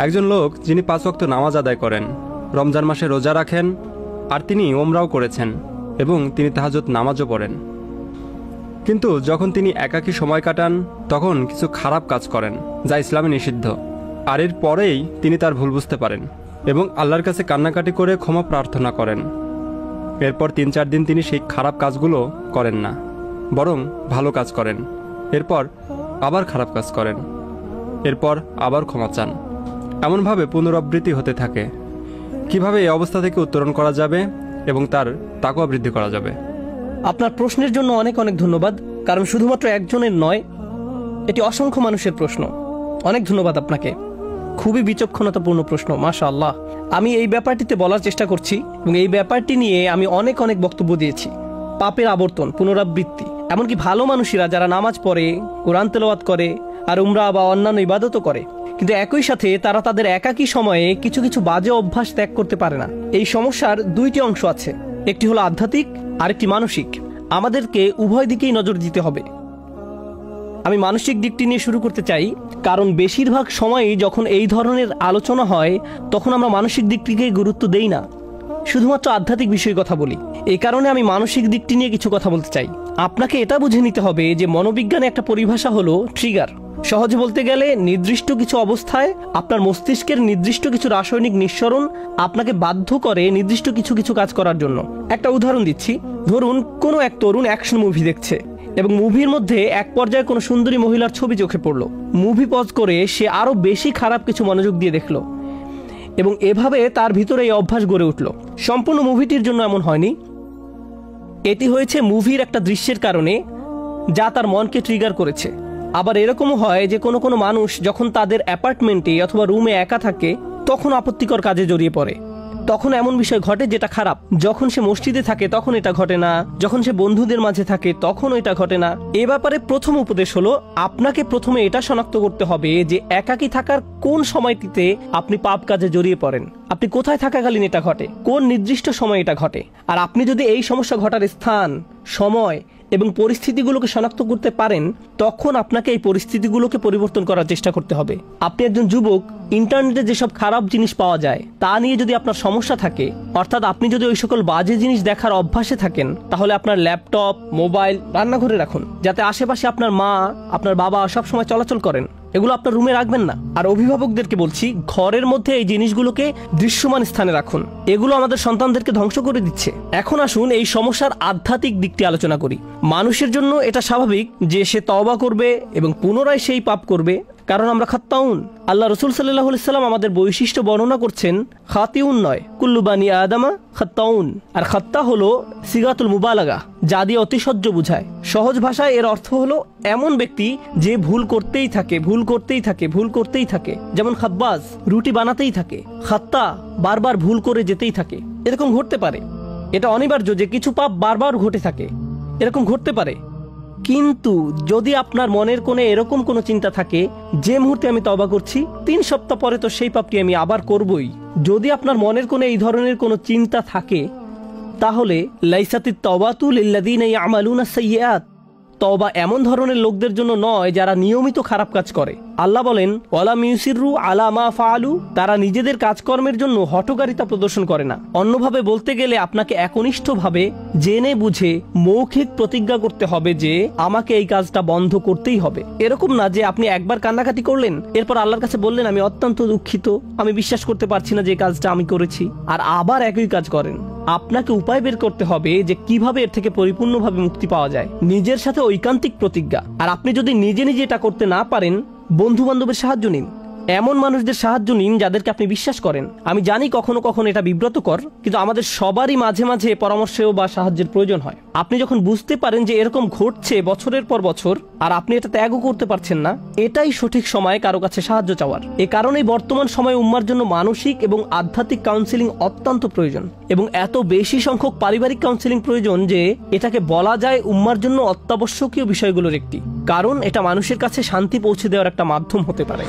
একজন লোক যিনি 5 ওয়াক্ত নামাজ আদায় করেন, রমজান মাসে রোজা রাখেন, আর তিনি ওমরাও করেছেন এবং তিনি তাহাজ্জুদ নামাজও পড়েন। কিন্তু যখন তিনি একাকী সময় কাটান তখন কিছু খারাপ কাজ করেন যা ইসলামে নিষিদ্ধ। আর এর পরেই তিনি তার ভুল বুঝতে পারেন এবং আল্লাহর কাছে কান্নাকাটি করে ক্ষমা প্রার্থনা করেন। এরপর 3-4 দিন তিনি সেই খারাপ কাজগুলো করেন না, বরং ভালো কাজ করেন। এরপর আবার খারাপ কাজ করেন, এরপর আবার ক্ষমা চান। এমনভাবে পুনরাবৃত্তি হতে থাকে। কিভাবে এই অবস্থা থেকে উত্তরণ করা যাবে এবং তার তাকওয়া বৃদ্ধি করা যাবে? আপনার প্রশ্নের জন্য অনেক অনেক ধন্যবাদ, কারণ শুধুমাত্র একজনের নয়, এটি অসংখ্য মানুষের প্রশ্ন। অনেক ধন্যবাদ আপনাকে, খুবই বিচক্ষণতাপূর্ণ প্রশ্ন, মাশাআল্লাহ। আমি এই ব্যাপারটিতে বলার চেষ্টা করছি এবং এই ব্যাপারটি নিয়ে আমি অনেক অনেক বক্তব্য দিয়েছি। পাপের আবর্তন, পুনরাবৃত্তি, এমনকি ভালো মানুষেরা যারা নামাজ পড়ে, কোরআন তেলাওয়াত করে আর উমরা বা অন্যান্য ইবাদতও করে, কিন্তু একই সাথে তারা তাদের একাকী সময়ে কিছু কিছু বাজে অভ্যাস ত্যাগ করতে পারে না। এই সমস্যার 2টি অংশ আছে, একটি হলো আধ্যাত্মিক আর একটি মানসিক। আমাদেরকে উভয় দিকেই নজর দিতে হবে। আমি মানসিক দিকটি নিয়ে শুরু করতে চাই, কারণ বেশিরভাগ সময়ই যখন এই ধরনের আলোচনা হয় তখন আমরা মানসিক দিকটিকে গুরুত্ব দেই না, শুধুমাত্র আধ্যাত্মিক বিষয়ে কথা বলি। এই কারণে আমি মানসিক দিকটি নিয়ে কিছু কথা বলতে চাই। আপনাকে এটা বুঝে নিতে হবে যে মনোবিজ্ঞানে একটা পরিভাষা হলো ট্রিগার। সহজে বলতে গেলে নির্দিষ্ট কিছু অবস্থায় আপনার মস্তিষ্কের নির্দিষ্ট কিছু রাসায়নিক নিঃসরণ আপনাকে বাধ্য করে নির্দিষ্ট কিছু কিছু কাজ করার জন্য। একটা উদাহরণ দিচ্ছি, ধরুন কোনো এক তরুণ অ্যাকশন মুভি দেখছে এবং মুভির মধ্যে এক পর্যায়ে কোনো সুন্দরী মহিলার ছবি চোখে পড়লো। মুভি পজ করে সে আরো বেশি খারাপ কিছু মনোযোগ দিয়ে দেখলো এবং এভাবে তার ভিতরে এই অভ্যাস গড়ে উঠল। সম্পূর্ণ মুভিটির জন্য এমন হয়নি, এটি হয়েছে মুভির একটা দৃশ্যের কারণে যা তার মনকে ট্রিগার করেছে। আবার এরকমও হয় যে কোনো কোনো মানুষ যখন তাদের অ্যাপার্টমেন্টে অথবা রুমে একা থাকে তখন আপত্তিকর কাজে জড়িয়ে পড়ে। তখন এমন বিষয় ঘটে যেটা খারাপ। যখন সে মসজিদে থাকে তখন এটা ঘটে না, যখন সে বন্ধুদের মাঝে থাকে তখন এটা ঘটে না। এ ব্যাপারে প্রথম উপদেশ হলো, আপনাকে প্রথমে এটা শনাক্ত করতে হবে যে একাকী থাকার কোন সময়টিতে আপনি পাপ কাজে জড়িয়ে পড়েন, আপনি কোথায় থাকাকালীন এটা ঘটে, কোন নির্দিষ্ট সময় এটা ঘটে। আর আপনি যদি এই সমস্যা ঘটার স্থান, সময় এবং পরিস্থিতিগুলোকে শনাক্ত করতে পারেন তখন আপনাকে এই পরিস্থিতিগুলোকে পরিবর্তন করার চেষ্টা করতে হবে। আপনি একজন যুবক, ইন্টারনেটে যেসব খারাপ জিনিস পাওয়া যায় তা নিয়ে যদি আপনার সমস্যা থাকে, অর্থাৎ আপনি যদি ওই সকল বাজে জিনিস দেখার অভ্যাসে থাকেন, তাহলে আপনার ল্যাপটপ, মোবাইল রান্নাঘরে রাখুন, যাতে আশেপাশে আপনার মা, আপনার বাবা সবসময় চলাচল করেন। এগুলো আপনার রুমে রাখবেন না। আর অভিভাবকদেরকে বলছি, ঘরের মধ্যে এই জিনিসগুলোকে দৃশ্যমান স্থানে রাখুন, এগুলো আমাদের সন্তানদেরকে ধ্বংস করে দিচ্ছে। এখন আসুন এই সমস্যার আধ্যাত্মিক দিকটি আলোচনা করি। মানুষের জন্য এটা স্বাভাবিক যে সে তওবা করবে এবং পুনরায় সেই পাপ করবে, কারণ আমরা খাত্তাউন। আল্লাহ রসুল সাল্লাল্লাহু আলাইহি সাল্লাম আমাদের বৈশিষ্ট্য বর্ণনা করছেন, খাতিউন নয়, কুল্লু বানি আদামা খাত্তাউন। আর খাত্তা হলো সিগাতুল মুবালাগা, যা দিয়ে অতিশয্য বুঝায়। সহজ ভাষায় এর অর্থ হলো এমন ব্যক্তি যে ভুল করতেই থাকে, ভুল করতেই থাকে, ভুল করতেই থাকে। যেমন খাব্বাজ রুটি বানাতেই থাকে, খাত্তা বারবার ভুল করে যেতেই থাকে। এরকম ঘটতে পারে, এটা অনিবার্য যে কিছু পাপ বারবার ঘটে থাকে, এরকম ঘটতে পারে। কিন্তু যদি আপনার মনের কোণে এরকম কোনো চিন্তা থাকে যে মুহূর্তে আমি তওবা করছি 3 সপ্তাহ পরে তো সেই পাপটি আমি আবার করবই, যদি আপনার মনের কোণে এই ধরনের কোনো চিন্তা থাকে, তাহলে লাইসাতিত তাওবাতু লিল্লাযিনা ইয়ামালুনাস সাইয়্যাত, তওবা এমন ধরনের লোকদের জন্য নয় যারা নিয়মিত খারাপ কাজ করে। আল্লাহ বলেন, ওয়ালাম ইউসিররু আলা মা ফাআলু, তারা নিজেদের কাজকর্মের জন্য হঠকারিতা প্রদর্শন করে না। অন্যভাবে বলতে গেলে আপনাকে একনিষ্ঠভাবে জেনে বুঝে মৌখিক প্রতিজ্ঞা করতে হবে যে আমাকে এই কাজটা বন্ধ করতেই হবে। এরকম না যে আপনি একবার কান্নাকাটি করলেন, এরপর আল্লাহর কাছে বললেন আমি অত্যন্ত দুঃখিত, আমি বিশ্বাস করতে পারছি না যে কাজটা আমি করেছি, আর আবার একই কাজ করেন। আপনাকে উপায় বের করতে হবে যে কিভাবে এর থেকে পরিপূর্ণভাবে মুক্তি পাওয়া যায়। নিজের সাথে ঐকান্তিক প্রতিজ্ঞা। আর আপনি যদি নিজে নিজে এটা করতে না পারেন, বন্ধু বান্ধবের সাহায্য নিন, এমন মানুষদের সাহায্য নিন যাদেরকে আপনি বিশ্বাস করেন। আমি জানি কখনো কখনো এটা বিব্রতকর, কিন্তু আমাদের সবারই মাঝে মাঝে পরামর্শ বা সাহায্যের প্রয়োজন হয়। আপনি যখন বুঝতে পারেন যে এরকম ঘটছে বছরের পর বছর আর আপনি এটা ত্যাগও করতে পারছেন না, এটাই সঠিক সময় কারো কাছে সাহায্য চাওয়ার। এ কারণেই বর্তমান সময়ে উম্মার জন্য মানসিক এবং আধ্যাত্মিক কাউন্সিলিং অত্যন্ত প্রয়োজন, এবং এত বেশি সংখ্যক পারিবারিক কাউন্সিলিং প্রয়োজন যে এটাকে বলা যায় উম্মার জন্য অত্যাবশ্যকীয় বিষয়গুলোর একটি, কারণ এটা মানুষের কাছে শান্তি পৌঁছে দেওয়ার একটা মাধ্যম হতে পারে।